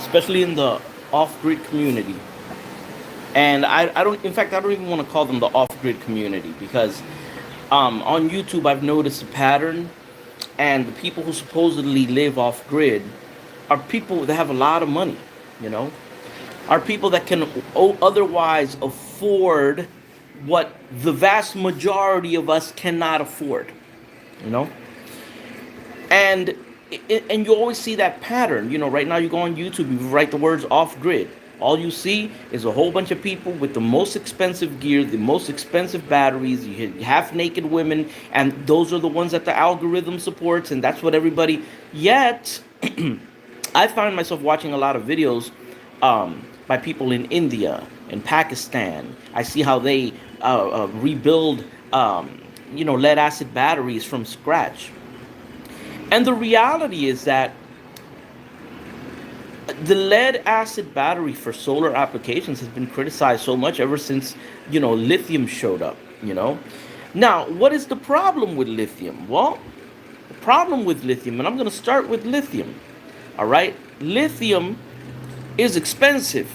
especially in the off-grid community. And I don't, in fact, I don't even want to call them the off-grid community because on YouTube I've noticed a pattern, and the people who supposedly live off-grid are people that have a lot of money, you know, are people that can otherwise afford what the vast majority of us cannot afford, you know. And and you always see that pattern. You know, right now you go on YouTube, you write the words off grid. All you see is a whole bunch of people with the most expensive gear, the most expensive batteries. You hit half naked women, and those are the ones that the algorithm supports, and that's what everybody. Yet, I find myself watching a lot of videos by people in India and Pakistan. I see how they rebuild, lead acid batteries from scratch. And the reality is that the lead acid battery for solar applications has been criticized so much ever since, lithium showed up, Now, what is the problem with lithium? Well, the problem with lithium, and I'm going to start with lithium, all right? Lithium is expensive,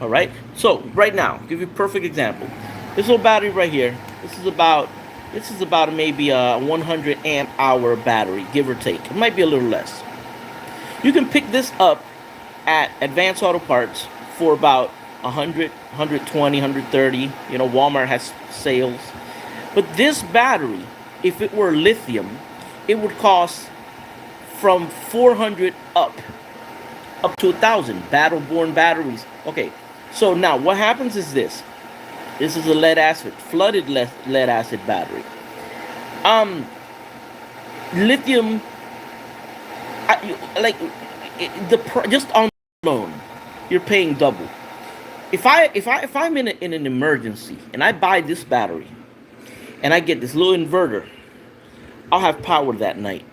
all right? So, right now, I'll give you a perfect example. This little battery right here, this is about maybe a 100 amp hour battery, give or take. It might be a little less. You can pick this up at Advanced Auto Parts for about 100, 120, 130. Walmart has sales. But this battery, if it were lithium, it would cost from 400 up to 1,000. Battle-born batteries. Okay, so now what happens is this. This is a lead acid, flooded lead acid battery. Lithium, just on loan, you're paying double. If I'm in an emergency and I buy this battery and I get this little inverter, I'll have power that night.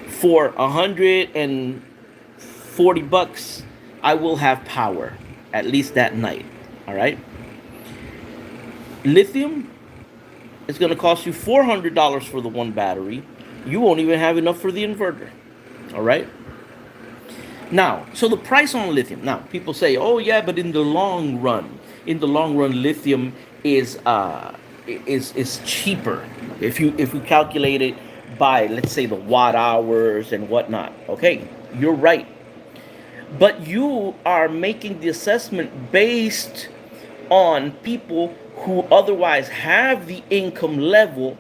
For $140, I will have power at least that night. All right. Lithium is going to cost you $400 for the one battery. You won't even have enough for the inverter. All right. Now, so the price on lithium. Now, people say, "Oh yeah, but in the long run, lithium is cheaper if we calculate it by, let's say, the watt hours and whatnot." Okay, you're right, but you are making the assessment based on people who otherwise have the income level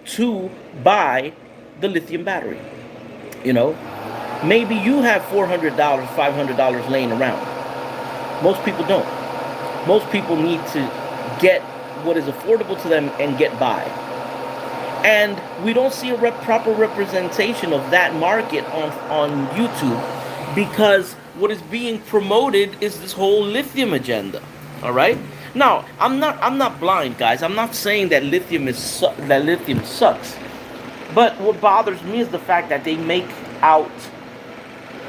to buy the lithium battery. Maybe you have $400, $500 laying around. Most people don't. Most people need to get what is affordable to them and get by. And we don't see a proper representation of that market on YouTube, because what is being promoted is this whole lithium agenda. All right. Now, I'm not blind, guys. I'm not saying that lithium sucks. But what bothers me is the fact that they make out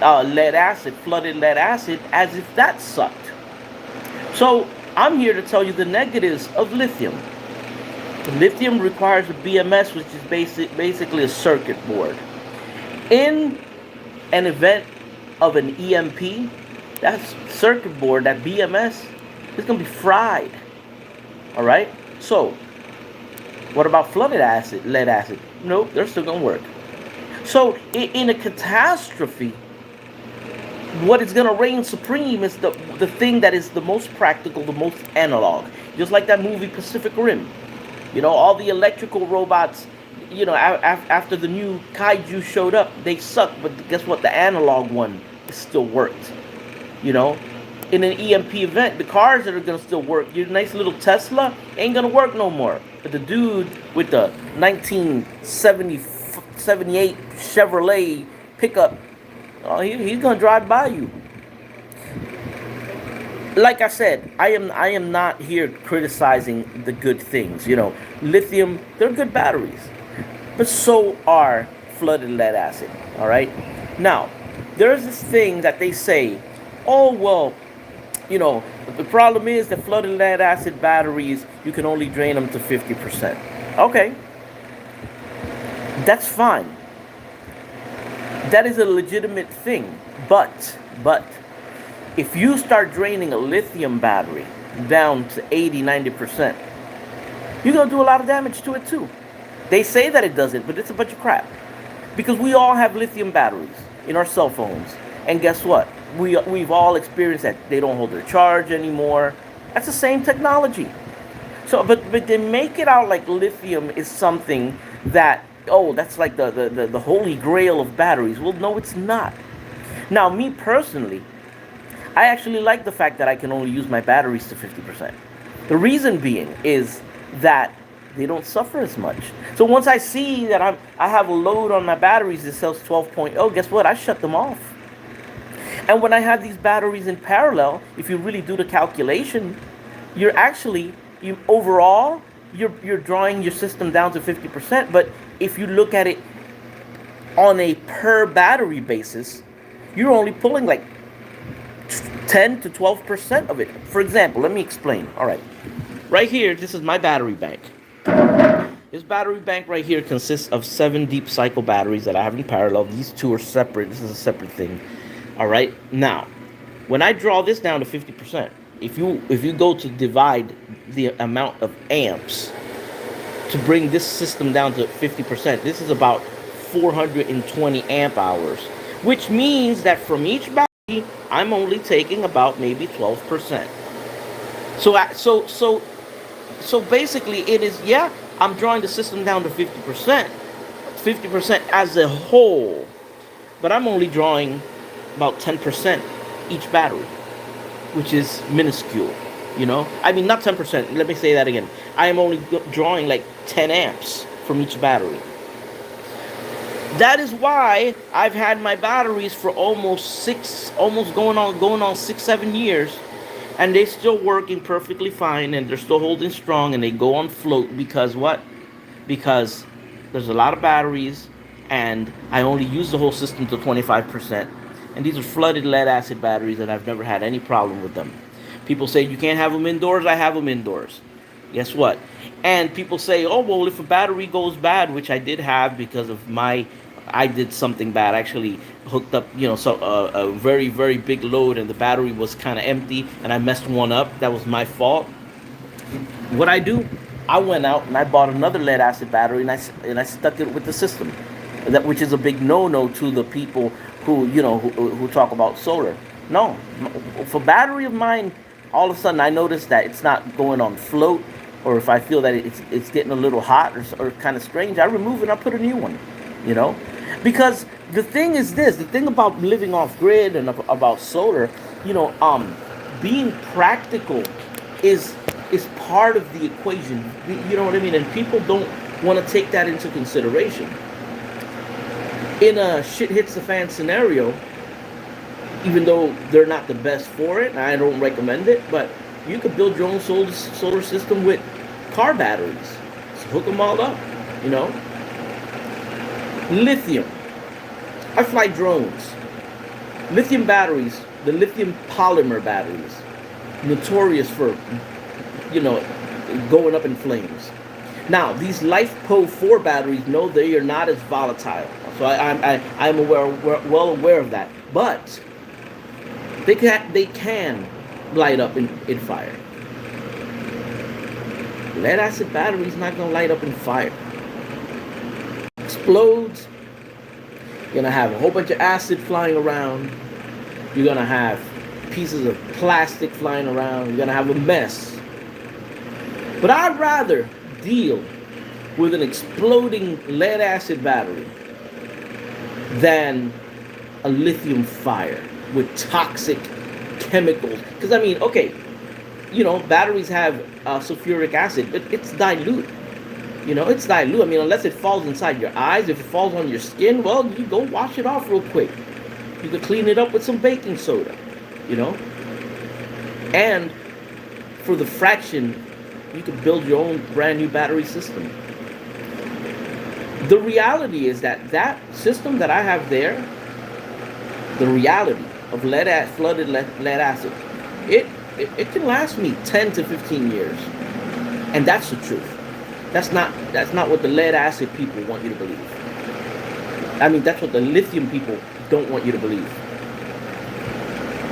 lead acid, flooded lead acid, as if that sucked. So I'm here to tell you the negatives of lithium. Lithium requires a BMS, which is basically a circuit board. In an event of an EMP, that circuit board, that BMS, is going to be fried. All right? So, what about flooded acid, lead acid? Nope, they're still going to work. So, in a catastrophe, what is going to reign supreme is the thing that is the most practical, the most analog. Just like that movie Pacific Rim. All the electrical robots, after the new kaiju showed up, they sucked. But guess what? The analog one still worked. In an EMP event, the cars that are going to still work, your nice little Tesla ain't going to work no more. But the dude with the 1978 Chevrolet pickup, he's going to drive by you. Like I said, I am not here criticizing the good things. Lithium, they're good batteries. But so are flooded lead acid. All right? Now, there's this thing that they say, oh, well, the problem is that flooded lead acid batteries, you can only drain them to 50%. Okay. That's fine. That is a legitimate thing. But, if you start draining a lithium battery down to 80, 90%, you're going to do a lot of damage to it too. They say that it doesn't, but it's a bunch of crap. Because we all have lithium batteries in our cell phones. And guess what? We've all experienced that. They don't hold their charge anymore. That's the same technology. So, but they make it out like lithium is something that, oh, that's like the holy grail of batteries. Well, no, it's not. Now, me personally, I actually like the fact that I can only use my batteries to 50%. The reason being is that they don't suffer as much. So once I see that I have a load on my batteries that says 12.0, guess what? I shut them off. And when I have these batteries in parallel, if you really do the calculation, you're actually overall you're drawing your system down to 50%. But if you look at it on a per battery basis, you're only pulling like 10 to 12% of it. For example, let me explain. All right. Right here, this is my battery bank. This battery bank right here consists of 7 deep cycle batteries that I have in parallel. These two are separate. This is a separate thing. All right. Now, when I draw this down to 50%, if you go to divide the amount of amps to bring this system down to 50%, this is about 420 amp hours, which means that from each battery, I'm only taking about maybe 12%. So basically, it is, yeah, I'm drawing the system down to 50% as a whole, but I'm only drawing about 10% each battery, which is minuscule, you know? I mean, not 10%, let me say that again. I am only drawing like 10 amps from each battery. That is why I've had my batteries for almost going on 6-7 years, and they're still working perfectly fine, and they're still holding strong, and they go on float because what? Because there's a lot of batteries, and I only use the whole system to 25%. And these are flooded lead acid batteries, and I've never had any problem with them. People say you can't have them indoors. I have them indoors. Guess what? And people say, oh, well, if a battery goes bad, which I did have because of I did something bad. I actually hooked up, a very, very big load, and the battery was kind of empty, and I messed one up. That was my fault. What I do, I went out and I bought another lead acid battery, and I stuck it with the system, which is a big no-no to the people who talk about solar. No, for battery of mine, all of a sudden I notice that it's not going on float, or if I feel that it's getting a little hot or kind of strange, I remove it and I put a new one, because the thing is this, the thing about living off grid and about solar, being practical is part of the equation, you know what I mean, and people don't want to take that into consideration. In a shit hits the fan scenario, even though they're not the best for it, and I don't recommend it, but you could build your own solar system with car batteries. Just hook them all up, Lithium. I fly drones. Lithium batteries, the lithium polymer batteries, notorious for, going up in flames. Now, these LifePo 4 batteries, no, they are not as volatile. So I'm well aware of that. But they can light up in fire. Lead acid battery is not going to light up in fire. Explodes. You're going to have a whole bunch of acid flying around. You're going to have pieces of plastic flying around. You're going to have a mess. But I'd rather deal with an exploding lead acid battery than a lithium fire with toxic chemicals. Because batteries have sulfuric acid, but it's dilute. It's dilute. Unless it falls inside your eyes, if it falls on your skin, well, you go wash it off real quick. You could clean it up with some baking soda, And for the fraction, you could build your own brand new battery system. The reality is that system that I have there, the reality of flooded lead acid, it can last me 10 to 15 years. And that's the truth. That's not what the lead acid people want you to believe. That's what the lithium people don't want you to believe.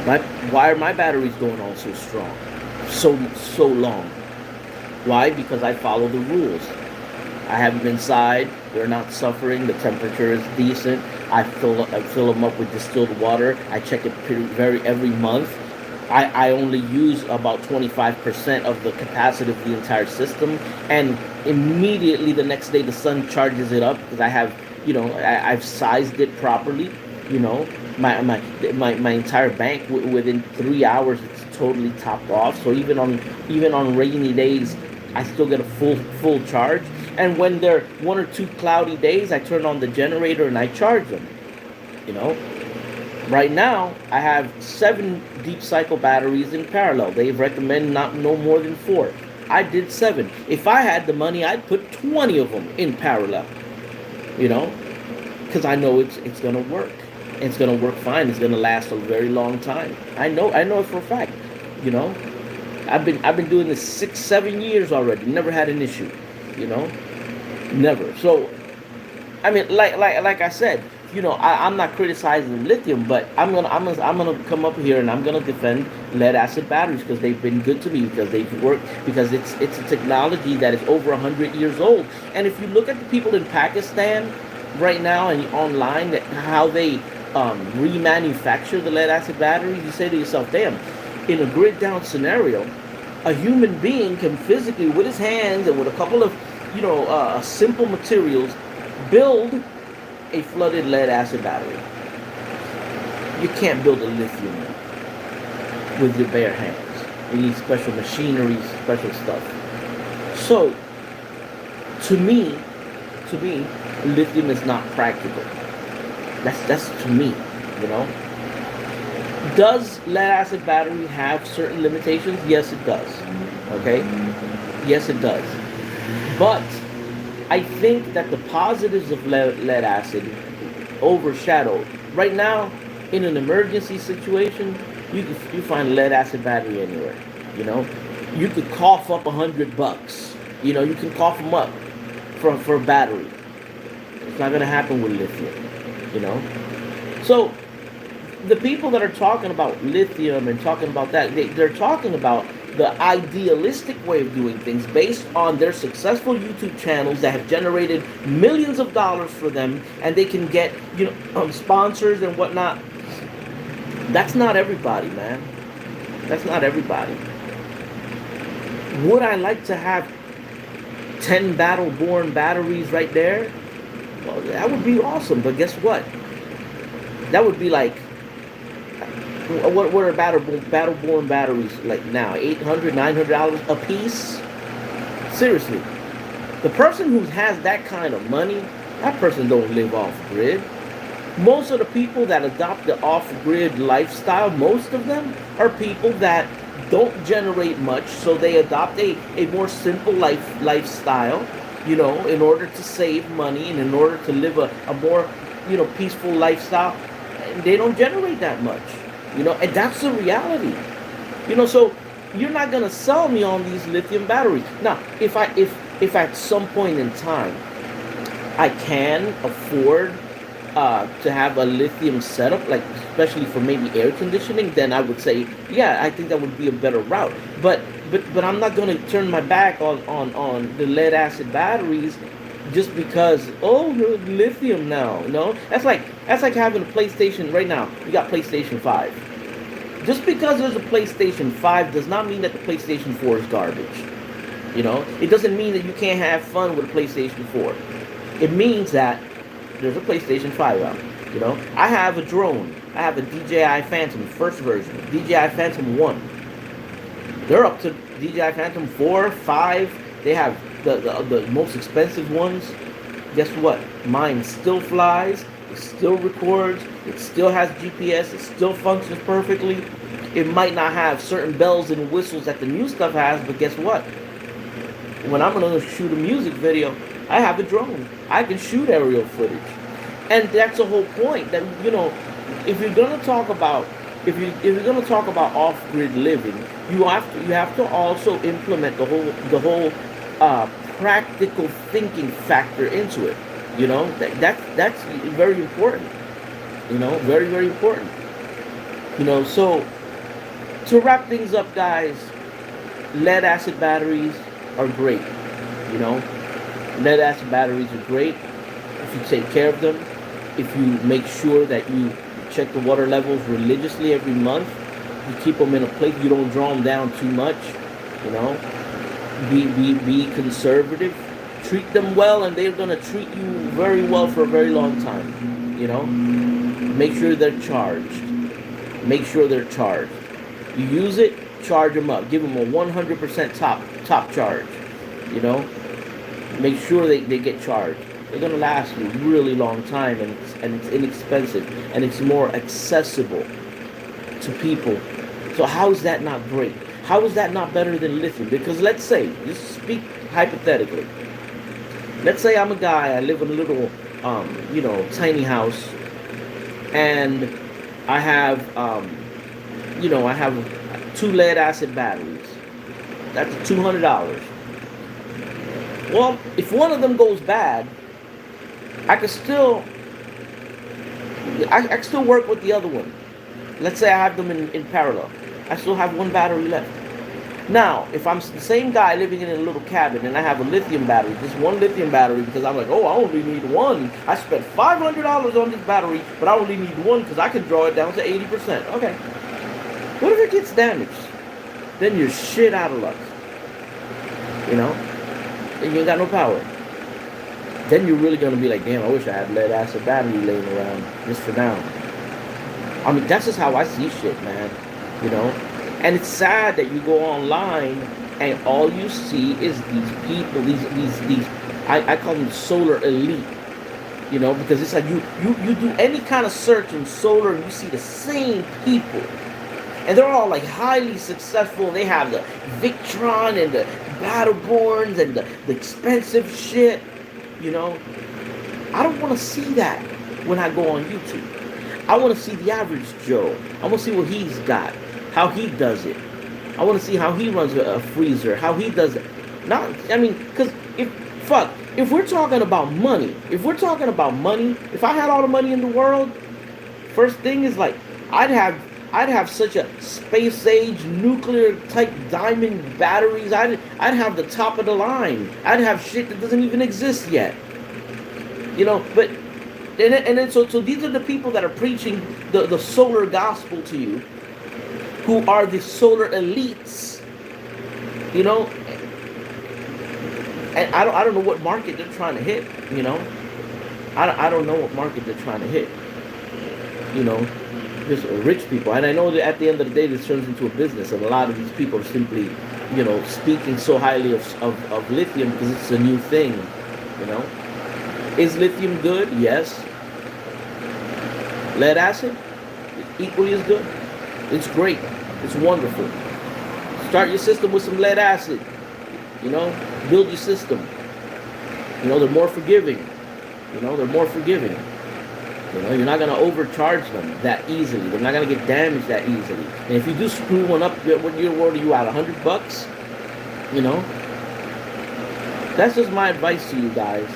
My why are my batteries going on so strong, so long? Why? Because I follow the rules. I have them inside. They're not suffering. The temperature is decent. I fill them up with distilled water. I check it every month. I only use about 25% of the capacity of the entire system, and immediately the next day the sun charges it up because I have, I've sized it properly. You know, my entire bank within 3 hours it's totally topped off. So even on rainy days, I still get a full charge. And when there are 1 or 2 cloudy days, I turn on the generator and I charge them. You know, right now I have 7 deep cycle batteries in parallel. They recommend not no more than 4. I did 7. If I had the money, I'd put 20 of them in parallel. You know, because I know it's gonna work. It's gonna work fine. It's gonna last a very long time. I know it for a fact. You know, I've been doing this 6-7 years already. Never had an issue. You know, never. So I mean, like I said, I'm not criticizing lithium, but I'm gonna come up here and I'm gonna defend lead acid batteries because they've been good to me, because they've worked, because it's a technology that is over 100 years old. And if you look at the people in Pakistan right now and online, how they remanufacture the lead acid batteries, you say to yourself, damn, in a grid down scenario, a human being can physically, with his hands and with a couple of simple materials, build a flooded lead acid battery. You can't build a lithium with your bare hands. You need special machinery, special stuff. So, to me, lithium is not practical. That's to me, you know. Does lead acid battery have certain limitations? Yes, it does. Okay? Yes, it does. But I think that the positives of lead acid overshadow. Right now, in an emergency situation, you find lead acid battery anywhere. You know, you could cough up $100. You know, you can cough them up for a battery. It's not gonna happen with lithium. You know, so the people that are talking about lithium and talking about that, they're talking about the idealistic way of doing things based on their successful YouTube channels that have generated millions of dollars for them, and they can get sponsors and whatnot. That's not everybody, man. That's not everybody. Would I like to have 10 battle-born batteries right there? Well, that would be awesome, but guess what? That would be like, what are battle-born batteries like now? $800, $900 a piece? Seriously. The person who has that kind of money, that person don't live off-grid. Most of the people that adopt the off-grid lifestyle, most of them are people that don't generate much, so they adopt a more simple lifestyle, in order to save money and in order to live a more, peaceful lifestyle. They don't generate that much, and that's the reality. So you're not gonna sell me on these lithium batteries. Now, if at some point in time I can afford to have a lithium setup, like especially for maybe air conditioning, then I would say, yeah, I think that would be a better route. But I'm not going to turn my back on the lead acid batteries just because lithium now. That's like having a PlayStation right now. You got PlayStation 5. Just because there's a PlayStation 5 does not mean that the PlayStation 4 is garbage. It doesn't mean that you can't have fun with a PlayStation 4. It means that there's a PlayStation 5 out. I have a drone. I have a DJI Phantom, first version. DJI Phantom 1. They're up to DJI Phantom 4, 5. They have the most expensive ones. Guess what? Mine still flies. It still records. It still has GPS. It still functions perfectly. It might not have certain bells and whistles that the new stuff has, but guess what? When I'm going to shoot a music video, I have a drone. I can shoot aerial footage. And that's the whole point. That if you're gonna talk about off-grid living, you have to also implement the whole practical thinking factor into it. That's very important. Very, very important. So to wrap things up, guys, lead acid batteries are great. You know, lead acid batteries are great if you take care of them. If you make sure that you check the water levels religiously every month, you keep them in a place. You don't draw them down too much. You know, be conservative. Treat them well, and they're gonna treat you very well for a very long time. Make sure they're charged. Make sure they're charged. You use it, charge them up. Give them a 100% top charge. You know, make sure they get charged. They're gonna last you a really long time, and it's inexpensive, and it's more accessible to people. So how is that not great? How is that not better than lithium? Because let's say, just speak hypothetically. Let's say I'm a guy. I live in a little, tiny house, and I have, I have 2 lead acid batteries. That's $200. Well, if one of them goes bad, I can still work with the other one. Let's say I have them in parallel. I still have 1 battery left. Now, if I'm the same guy living in a little cabin and I have a lithium battery, just 1 lithium battery, because I'm like, oh, I only need 1. I spent $500 on this battery, but I only need 1 because I can draw it down to 80%. Okay. What if it gets damaged? Then you're shit out of luck. And you ain't got no power. Then you're really going to be like, damn, I wish I had lead acid battery laying around just for now. I mean, that's just how I see shit, man. And it's sad that you go online and all you see is these people, these I call them solar elite. Because it's like you do any kind of search in solar and you see the same people. And they're all like highly successful. They have the Victron and the Battleborns and the expensive shit. I don't want to see that when I go on YouTube. I want to see the average Joe. I want to see what he's got, how he does it. I want to see how he runs a freezer, how he does it. Because if we're talking about money, if I had all the money in the world, first thing is like, I'd have such a space age nuclear type diamond batteries. I'd have the top of the line. I'd have shit that doesn't even exist yet. But so these are the people that are preaching the solar gospel to you, who are the solar elites. And I don't know what market they're trying to hit. I don't know what market they're trying to hit. Just rich people. And I know that at the end of the day this turns into a business, and a lot of these people are simply, speaking so highly of lithium because it's a new thing. Is lithium good? Yes. Lead acid? Equally as good. It's great. It's wonderful. Start your system with some lead acid. Build your system. They're more forgiving. They're more forgiving. You're not going to overcharge them that easily. They're not going to get damaged that easily. And if you do screw one up, what are you at, $100? That's just my advice to you guys.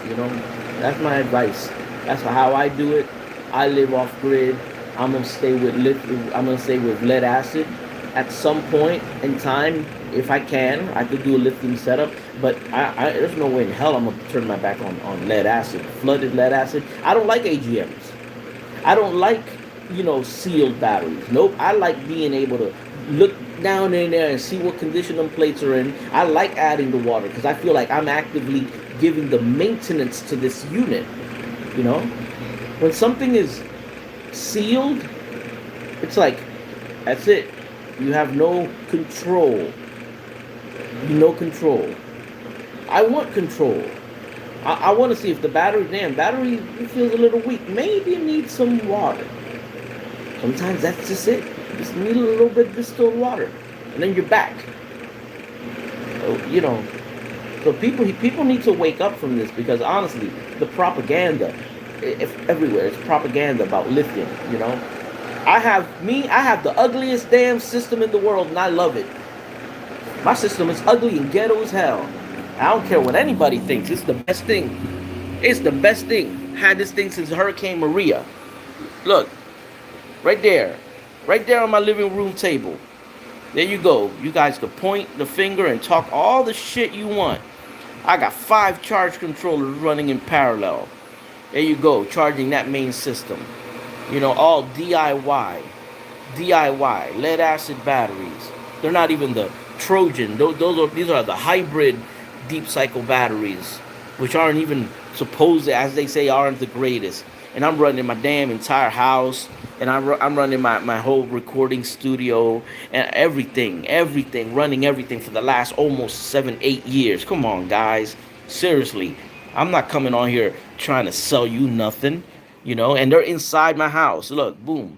That's my advice. That's how I do it. I live off grid. I'm gonna stay with lead acid. At some point in time, if I can, I could do a lithium setup. But there's no way in hell I'm gonna turn my back on lead acid, flooded lead acid. I don't like AGMs. I don't like sealed batteries. Nope. I like being able to look down in there and see what condition them plates are in. I like adding the water because I feel like I'm actively giving the maintenance to this unit. When something is sealed, it's like, that's it. You have no control. I want control. I want to see if the battery feels a little weak. Maybe it needs some water. Sometimes that's just it. You just need a little bit of distilled water, and then you're back. So people need to wake up from this, because honestly, the propaganda, everywhere, it's propaganda about lithium. I have the ugliest damn system in the world, and I love it. My system is ugly and ghetto as hell. I don't care what anybody thinks. It's the best thing. It's the best thing. Had this thing since Hurricane Maria. Look, right there. Right there on my living room table. There you go. You guys could point the finger and talk all the shit you want. I got 5 charge controllers running in parallel. There you go, charging that main system. All DIY. DIY, lead acid batteries. They're not even the Trojan. These are the hybrid deep cycle batteries, which aren't even supposed to, as they say, aren't the greatest. And I'm running my damn entire house, and I'm running my whole recording studio and running everything for the last almost 7-8 years. Come on, guys, seriously, I'm not coming on here trying to sell you nothing, And they're inside my house. Look, boom,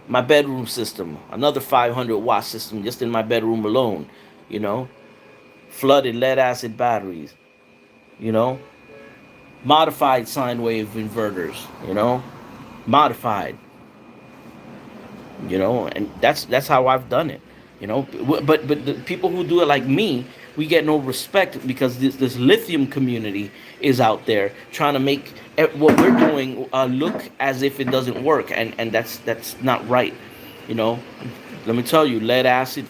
my bedroom system, another 500-watt system just in my bedroom alone, you know, flooded lead acid batteries, you know, modified sine wave inverters, modified, and that's how I've done it, but the people who do it like me, we get no respect because this lithium community is out there trying to make what we're doing look as if it doesn't work, and that's not right, you know. Let me tell you, lead acid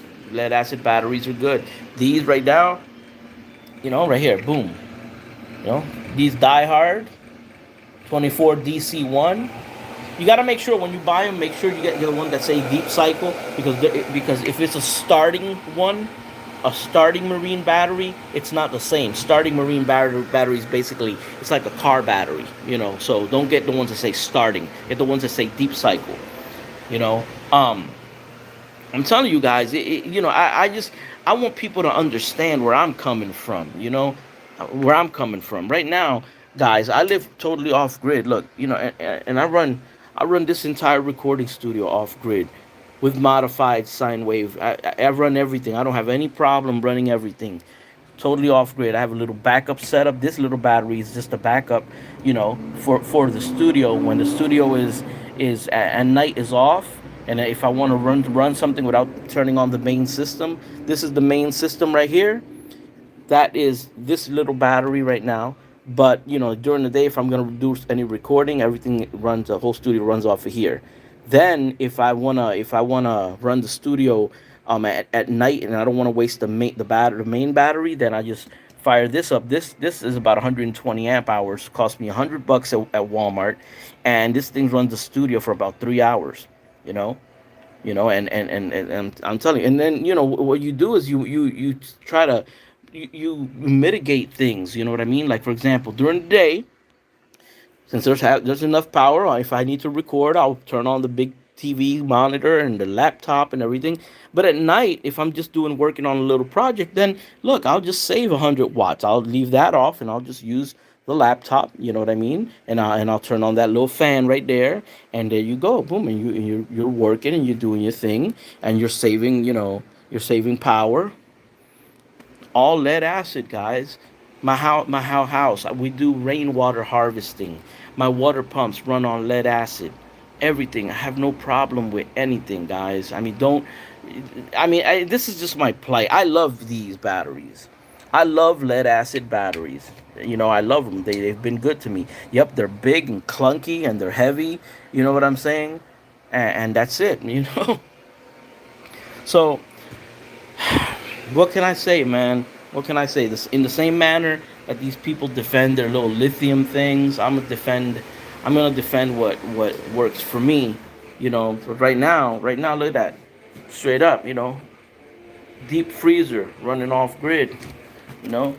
batteries are good. These right now, right here, boom, these die hard 24 DC1. You got to make sure when you buy them, make sure you get the one that say deep cycle, because if it's a starting one, a starting marine battery, it's not the same. Starting marine batteries, basically, it's like a car battery, So don't get the ones that say starting. Get the ones that say deep cycle, you know. I'm telling you guys, I want people to understand where I'm coming from, where I'm coming from. Right now, guys, I live totally off grid. Look, and I run this entire recording studio off grid with modified sine wave. I run everything. I don't have any problem running everything totally off grid. I have a little backup setup. This little battery is just a backup, for the studio when the studio is at night is off. And if I want to run something without turning on the main system, this is the main system right here. That is this little battery right now. But during the day, if I'm gonna do any recording, everything runs. The whole studio runs off of here. Then, if I wanna run the studio at night, and I don't want to waste the main battery, then I just fire this up. This is about 120 amp hours. Cost me $100 at Walmart, and this thing runs the studio for about 3 hours. You know, and I'm telling you. And then what you do is you try to you mitigate things. You know what I mean? Like, for example, during the day, since there's enough power, if I need to record, I'll turn on the big TV monitor and the laptop and everything. But at night, if I'm just working on a little project, then look, I'll just save 100 watts. I'll leave that off and I'll just use the laptop. You know what I mean? And I'll turn on that little fan right there, and there you go, boom, and you're working and you're doing your thing, and you're saving power. All lead acid, guys. My house, we do rainwater harvesting. My water pumps run on lead acid. Everything. I have no problem with anything, guys. I mean, don't. This is just my plight. I love these batteries. I love lead acid batteries. I love them. They've been good to me. Yep, they're big and clunky and they're heavy. You know what I'm saying? And that's it. So what can I say, man? What can I say? This in the same manner that these people defend their little lithium things, I'm gonna defend what works for me. But right now, look at that. Straight up, deep freezer running off grid, you know,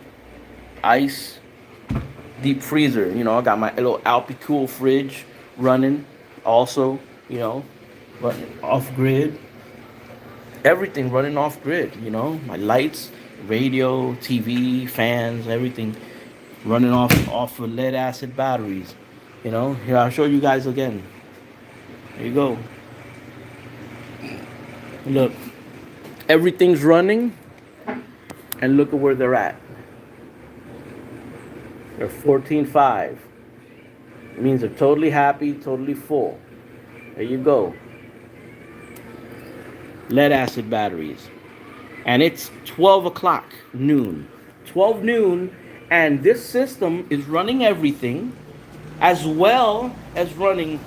ice, deep freezer. I got my little Alpicool fridge running also, running off grid. Everything running off grid, my lights, radio, TV, fans, everything running off of lead acid batteries. Here I'll show you guys again. There you go. Look, everything's running, and look at where they're at. They're 14.5. It means they're totally happy, totally full. There you go. Lead acid batteries. And it's 12 o'clock noon. 12 noon, and this system is running everything as well as running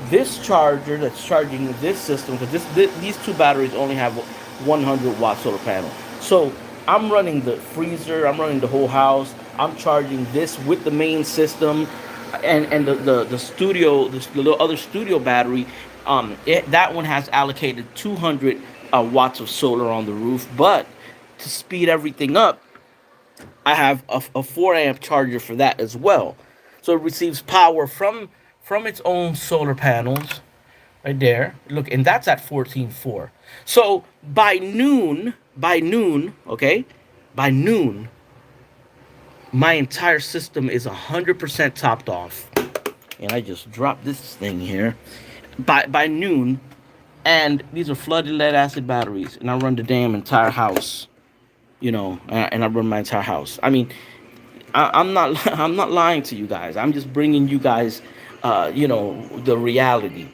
This charger that's charging this system, because these two batteries only have 100-watt solar panel. So I'm running the freezer, I'm running the whole house. I'm charging this with the main system, and the studio, the little other studio battery. That one has allocated 200 watts of solar on the roof. But to speed everything up, I have a 4 amp charger for that as well. So it receives power from its own solar panels right there. Look, and that's at 14.4. So okay, by noon, my entire system is 100% topped off. And I just dropped this thing here. By noon, and these are flooded lead acid batteries, and I run the damn entire house. And I run my entire house. I mean, I'm not I'm not lying to you guys. I'm just bringing you guys, the reality.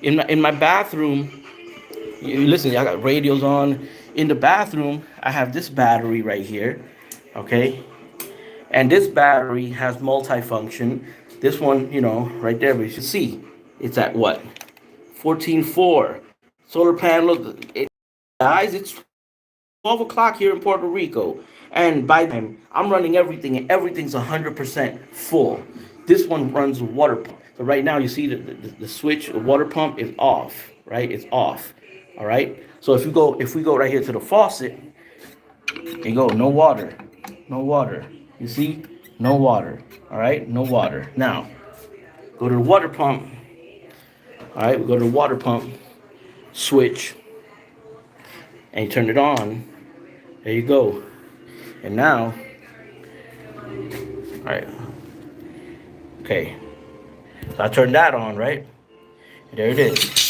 In my bathroom, listen, I got radios on. In the bathroom, I have this battery right here, okay, and this battery has multifunction. This one, right there, we should see it's at what 14.4 solar panel. Guys, it's 12 o'clock here in Puerto Rico. And by the time I'm running everything, and everything's 100% full. This one runs a water pump. So right now you see the switch, the water pump is off, right? It's off. All right. So if we go right here to the faucet, you go, no water, no water. You see, no water. All right, no water. Now, go to the water pump. All right, we go to the water pump switch, and you turn it on. There you go. And now, all right, okay. So I turned that on, right? And there it is.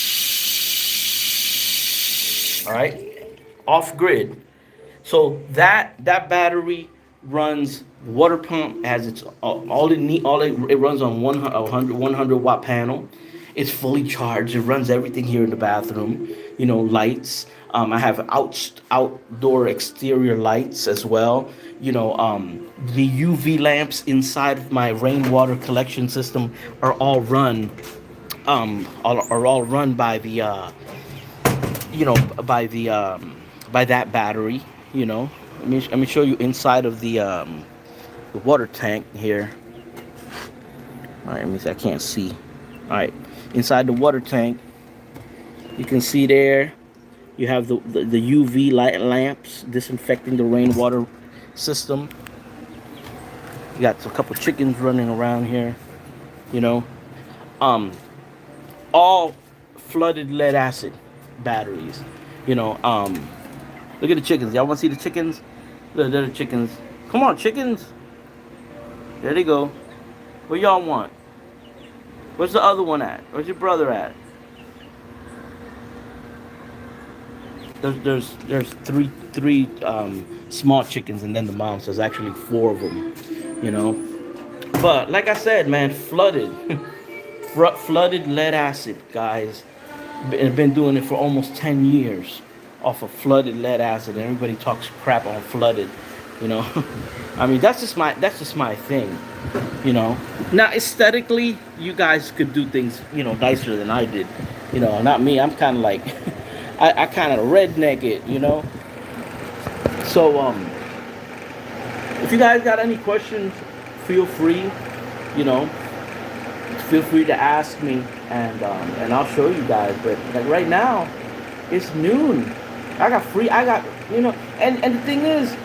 All right, off grid. So that battery runs the water pump, has its it runs on 100 watt panel. It's fully charged. It runs everything here in the bathroom. Lights. I have outdoor exterior lights as well. The UV lamps inside of my rainwater collection system are all run by the by that battery. Let me show you inside of the water tank here. All right, I can't see. All right, inside the water tank, you can see there. You have the UV light lamps disinfecting the rainwater system. You got a couple chickens running around here. All flooded lead acid batteries. Look at the chickens. Y'all want to see the chickens? Look, there are the chickens. Come on, chickens. There they go. What y'all want? Where's the other one at? Where's your brother at? There's three small chickens, and then the mom. So there's actually 4 of them. But like I said, man, flooded lead acid, guys. I've been doing it for almost 10 years off of flooded lead acid, and everybody talks crap on flooded. I mean, that's just my thing. Now aesthetically, you guys could do things nicer than I did. Not me. I'm kind of like I kind of redneck it. So if you guys got any questions, feel free. Feel free to ask me, and I'll show you guys. But like right now, it's noon. I got, and the thing is,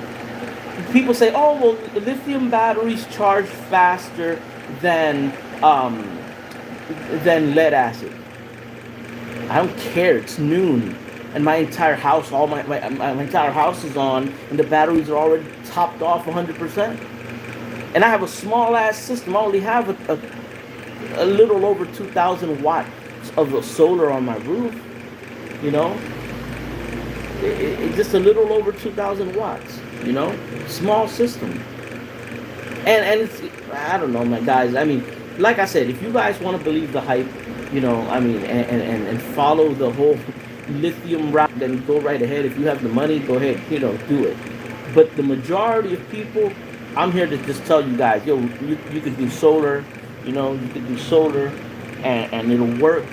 people say, oh, well, the lithium batteries charge faster than lead acid. I don't care. It's noon, and my entire house, my entire house is on, and the batteries are already topped off 100%. And I have a small ass system. I only have a little over 2,000 watts of solar on my roof. It's just a little over 2,000 watts. Small system. And it's, I don't know, my guys. I mean, like I said, if you guys want to believe the hype, and follow the whole lithium route, then go right ahead. If you have the money, go ahead, do it. But the majority of people, I'm here to just tell you guys, you could do solar, you could do solar, and it'll work,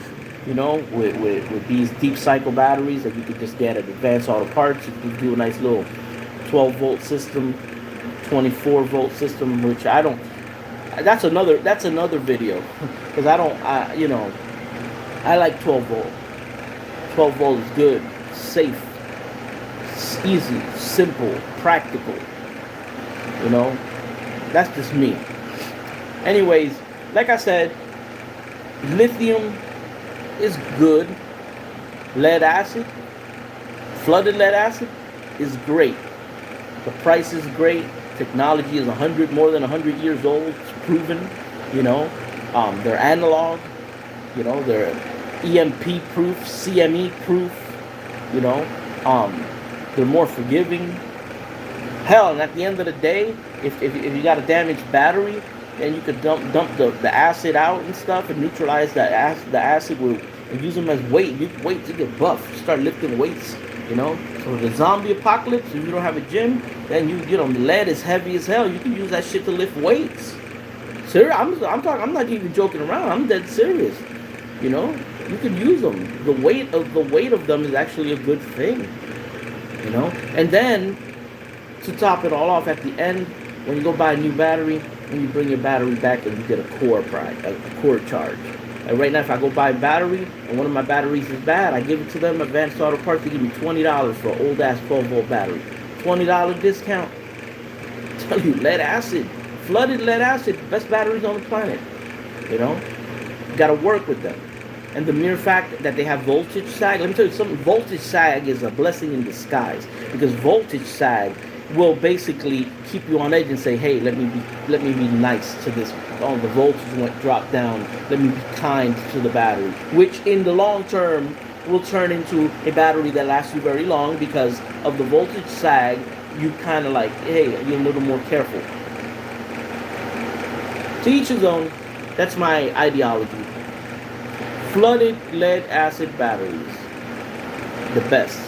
you know, with these deep cycle batteries that you could just get at Advanced Auto Parts. You can do a nice little 12-volt system, 24-volt system, which I don't. That's another video, because you know, I like 12-volt. 12-volt is good, safe, it's easy, simple, practical. You know, that's just me. Anyways, like I said, lithium is good. Lead acid, flooded lead acid, is great. The price is great. Technology is more than 100 years old. It's proven. You know, they're analog. You know, they're EMP proof, CME proof. You know, they're more forgiving. Hell, and at the end of the day, if you got a damaged battery, then you could dump the acid out and stuff and neutralize the acid with, and use them as weight. You weight to get buff. Start lifting weights. You know, so the zombie apocalypse, if you don't have a gym, then you know, lead is heavy as hell. You can use that shit to lift weights. Serious, I'm talking. I'm not even joking around. I'm dead serious. You know, you can use them. The weight of them is actually a good thing. You know, and then to top it all off, at the end, when you go buy a new battery, when you bring your battery back and you get a core charge. Like right now, if I go buy a battery and one of my batteries is bad, I give it to them, Advanced Auto Parts. They give me $20 for an old ass 12-volt battery. $20 discount. I tell you, lead acid, flooded lead acid, best batteries on the planet. You know, you gotta work with them. And the mere fact that they have voltage sag, let me tell you something. Voltage sag is a blessing in disguise, because voltage sag will basically keep you on edge and say, hey, let me be nice to this. Oh, the voltage dropped down. Let me be kind to the battery, which in the long term will turn into a battery that lasts you very long, because of the voltage sag. You kind of like, hey, you're a little more careful. To each his own. That's my ideology. Flooded lead acid batteries, the best.